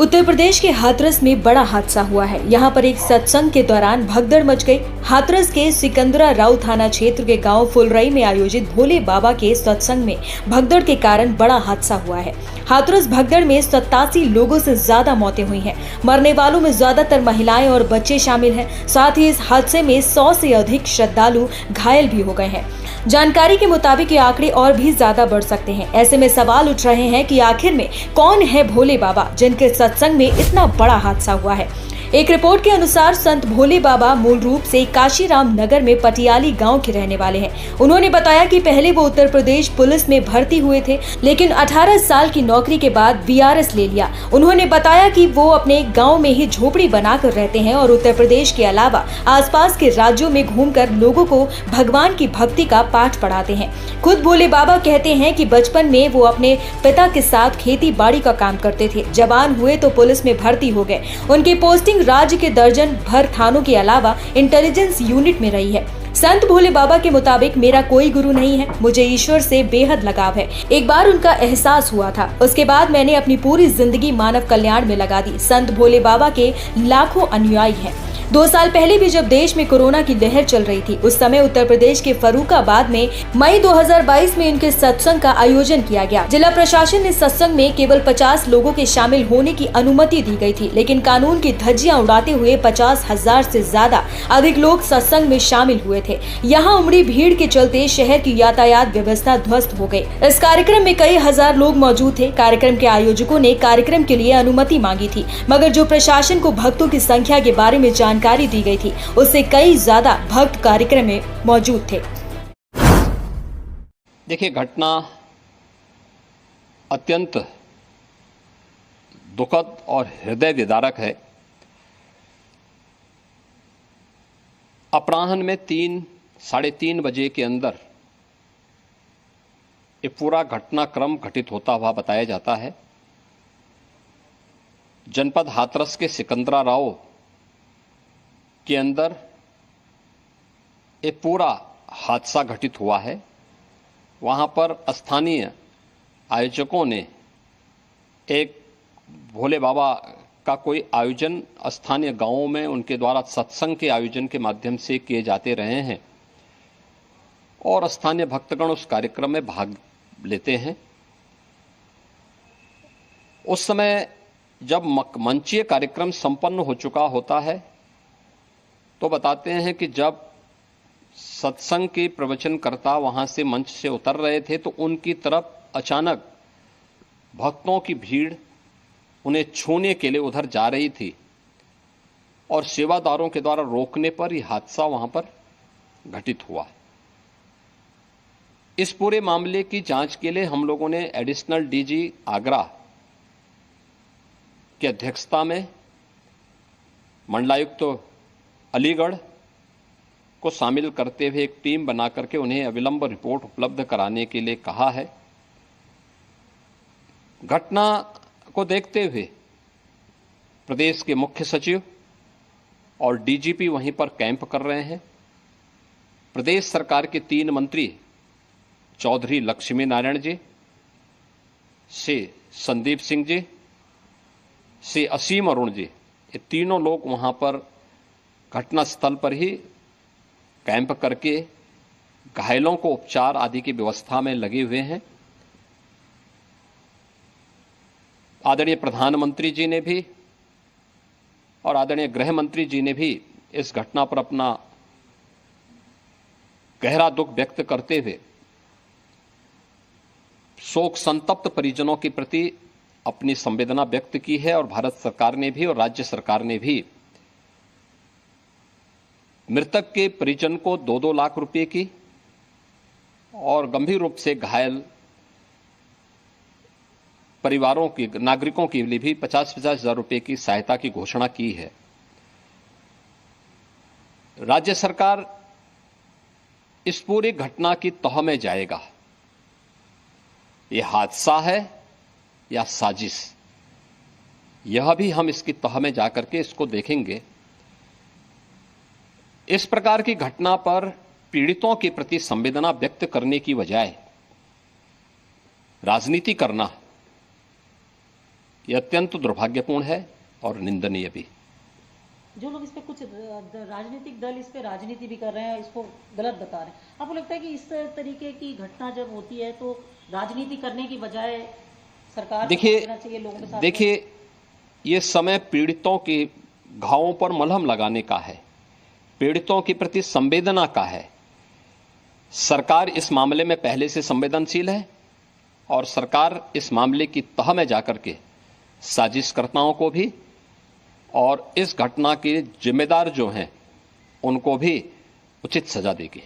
उत्तर प्रदेश के हाथरस में बड़ा हादसा हुआ है। यहाँ पर एक सत्संग के दौरान भगदड़ मच गई। हाथरस के सिकंदरा राव थाना क्षेत्र के गांव फुलरई में आयोजित भोले बाबा के सत्संग में भगदड़ के कारण बड़ा हादसा हुआ है। हाथरस भगदड़ में 87 लोगों से ज्यादा मौतें हुई हैं। मरने वालों में ज्यादातर महिलाएं और बच्चे शामिल हैं। साथ ही इस हादसे में 100 से अधिक श्रद्धालु घायल भी हो गए हैं। जानकारी के मुताबिक ये आंकड़े और भी ज्यादा बढ़ सकते हैं। ऐसे में सवाल उठ रहे हैं कि आखिर में कौन है भोले बाबा जिनके सत्संग में इतना बड़ा हादसा हुआ है। एक रिपोर्ट के अनुसार संत भोले बाबा मूल रूप से काशीराम नगर में पटियाली गांव के रहने वाले हैं। उन्होंने बताया कि पहले वो उत्तर प्रदेश पुलिस में भर्ती हुए थे, लेकिन 18 साल की नौकरी के बाद बीआरएस ले लिया। उन्होंने बताया कि वो अपने गांव में ही झोपड़ी बनाकर रहते हैं और उत्तर प्रदेश के अलावा आसपास के राज्यों में घूमकर लोगों को भगवान की भक्ति का पाठ पढ़ाते हैं। खुद भोले बाबा कहते हैं कि बचपन में वो अपने पिता के साथ खेती बाड़ी का काम करते थे। जवान हुए तो पुलिस में भर्ती हो गए। उनकी पोस्टिंग राज्य के दर्जन भर थानों के अलावा इंटेलिजेंस यूनिट में रही है। संत भोले बाबा के मुताबिक मेरा कोई गुरु नहीं है, मुझे ईश्वर से बेहद लगाव है। एक बार उनका एहसास हुआ था, उसके बाद मैंने अपनी पूरी जिंदगी मानव कल्याण में लगा दी। संत भोले बाबा के लाखों अनुयायी हैं। 2 साल पहले भी जब देश में कोरोना की लहर चल रही थी, उस समय उत्तर प्रदेश के फर्रुखाबाद में मई 2022 में उनके सत्संग का आयोजन किया गया। जिला प्रशासन ने सत्संग में केवल 50 लोगों के शामिल होने की अनुमति दी गई थी, लेकिन कानून की धज्जियां उड़ाते हुए 50,000 से ज्यादा अधिक लोग सत्संग में शामिल हुए थे। यहाँ उमड़ी भीड़ के चलते शहर की यातायात व्यवस्था ध्वस्त हो गई। इस कार्यक्रम में कई हजार लोग मौजूद थे। कार्यक्रम के आयोजकों ने कार्यक्रम के लिए अनुमति मांगी थी, मगर जो प्रशासन को भक्तों की संख्या के बारे में जानकारी दी गई थी, उससे कई ज्यादा भक्त कार्यक्रम में मौजूद थे। देखिए, घटना अत्यंत दुखद और हृदय विदारक है। अपराह्न में 3-3:30 बजे के अंदर ये पूरा घटनाक्रम घटित होता हुआ बताया जाता है। जनपद हाथरस के सिकंदरा राव के अंदर एक पूरा हादसा घटित हुआ है। वहां पर स्थानीय आयोजकों ने एक भोले बाबा का कोई आयोजन स्थानीय गांवों में उनके द्वारा सत्संग के आयोजन के माध्यम से किए जाते रहे हैं और स्थानीय भक्तगण उस कार्यक्रम में भाग लेते हैं। उस समय जब मंचीय कार्यक्रम संपन्न हो चुका होता है तो बताते हैं कि जब सत्संग के प्रवचनकर्ता वहां से मंच से उतर रहे थे तो उनकी तरफ अचानक भक्तों की भीड़ उन्हें छूने के लिए उधर जा रही थी और सेवादारों के द्वारा रोकने पर यह हादसा वहां पर घटित हुआ। इस पूरे मामले की जांच के लिए हम लोगों ने एडिशनल डीजी आगरा की अध्यक्षता में मंडलायुक्त अलीगढ़ को शामिल करते हुए एक टीम बना करके उन्हें अविलंब रिपोर्ट उपलब्ध कराने के लिए कहा है। घटना को देखते हुए प्रदेश के मुख्य सचिव और डीजीपी वहीं पर कैंप कर रहे हैं। प्रदेश सरकार के 3 मंत्री चौधरी लक्ष्मी नारायण जी, से संदीप सिंह जी, से असीम अरुण जी, ये तीनों लोग वहां पर घटना स्थल पर ही कैंप करके घायलों को उपचार आदि की व्यवस्था में लगे हुए हैं। आदरणीय प्रधानमंत्री जी ने भी और आदरणीय गृह मंत्री जी ने भी इस घटना पर अपना गहरा दुख व्यक्त करते हुए शोक संतप्त परिजनों के प्रति अपनी संवेदना व्यक्त की है और भारत सरकार ने भी और राज्य सरकार ने भी मृतक के परिजन को 2-2 लाख रुपए की और गंभीर रूप से घायल परिवारों की नागरिकों के लिए भी 50-50 हजार रुपए की सहायता की घोषणा की है। राज्य सरकार इस पूरी घटना की तह में जाएगा। यह हादसा है या साजिश, यह भी हम इसकी तह में जाकर के इसको देखेंगे। इस प्रकार की घटना पर पीड़ितों के प्रति संवेदना व्यक्त करने की बजाय राजनीति करना ये अत्यंत दुर्भाग्यपूर्ण है और निंदनीय भी। जो लोग इस पे कुछ राजनीतिक दल इस पे राजनीति भी कर रहे हैं, इसको गलत बता रहे हैं, आपको लगता है कि इस तरीके की घटना जब होती है तो राजनीति करने की बजाय सरकार को सोचना चाहिए लोगों के साथ? देखिए, ये समय पीड़ितों के घावों पर मलहम लगाने का है, पीड़ितों के प्रति संवेदना का है। सरकार इस मामले में पहले से संवेदनशील है और सरकार इस मामले की तह में जाकर के साजिशकर्ताओं को भी और इस घटना के जिम्मेदार जो हैं उनको भी उचित सजा देगी।